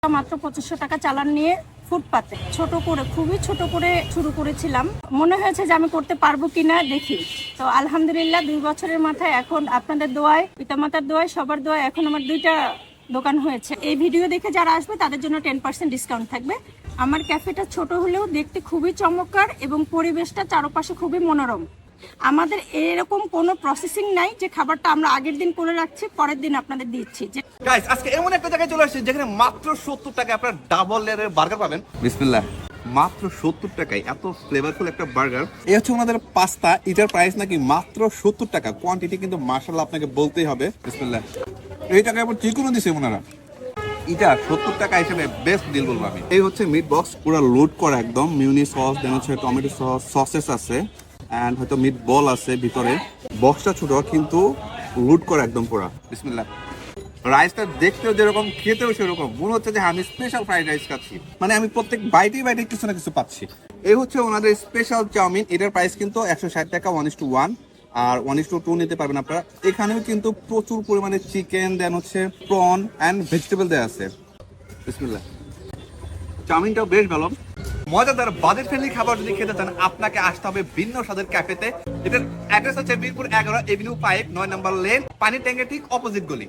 মাত্র 2500 টাকা চালান নিয়ে ফুটপাতে ছোট করে, খুবই ছোট করে শুরু করেছিলাম। মনে হয়েছে যে আমি করতে পারবো কিনা দেখি। তো আলহামদুলিল্লাহ 2 বছরের মাথায় এখন আপনাদের দোয়ায়, পিতামাতার দোয়ায়, সবার দোয়ায় এখন আমার 2টা দোকান হয়েছে। এই ভিডিও দেখে যারা আসবে তাদের জন্য 10% ডিসকাউন্ট থাকবে। আমার ক্যাফেটা ছোট হলেও দেখতে খুবই চমৎকার এবং পরিবেশটা চারপাশে খুবই মনোরম। আমাদের এরকম কোনো প্রসেসিং নাই যে খাবারটা আমরা আগের দিন করে রাখছি পরের দিন আপনাদের দিচ্ছি। গাইস, আজকে এমন একটা জায়গায় চলে আসছি যেখানে মাত্র 70 টাকায় আপনারা ডাবল লেয়ারের বার্গার পাবেন। বিসমিল্লাহ, মাত্র 70 টাকায় এত ফ্লেভারফুল একটা বার্গার। এই হচ্ছে ওনাদের পাস্তা, এটার প্রাইস নাকি মাত্র 70 টাকা। কোয়ান্টিটি কিন্তু মাশাআল্লাহ আপনাকে বলতেই হবে। বিসমিল্লাহ, এই টাকায় আবার চিকেনও দিছে ওনারা। এটা 70 টাকা হিসেবে বেস্ট ডিল বলবো আমি। এই হচ্ছে মিট বক্স, পুরো লোড করা একদম। মিউনি সস, দেন হচ্ছে টমেটো সস, সসেস আছে, এন্ড হয়তো মিট বল আছে ভিতরে। বক্সটা ছোট কিন্তু লোড করা একদম পুরো। বিসমিল্লাহ, রাইসটা দেখতেও যেরকম খেতেও সেরকম। মনে হচ্ছে যে আমি স্পেশাল ফ্রাইড রাইস খাচ্ছি, মানে আমি প্রত্যেক বাইটে বাইটে কিছু না কিছু পাচ্ছি। এই হচ্ছে ওনাদের স্পেশাল চাউমিন। এটার প্রাইস কিন্তু 160 টাকা 1:1, আর 1:2 নিতে পারবেন আপনারা। এখানেও কিন্তু প্রচুর পরিমাণে চিকেন, দেন হচ্ছে প্রন অ্যান্ড ভেজিটেবল দেওয়া আছে। বিসমিল্লাহ, চাউমিনটাও বেশ ভালো। মজাদার বাজেট ফ্রেন্ডলি খাবার যদি খেতে চান আপনাকে আসতে হবে ভিন্ন স্বাদের ক্যাফেতে। এটার অ্যাড্রেস হচ্ছে মিরপুর 11 এভিনিউ 5, 9 নম্বর লেন, পানি ট্যাঙ্কের ঠিক অপোজিট গলি।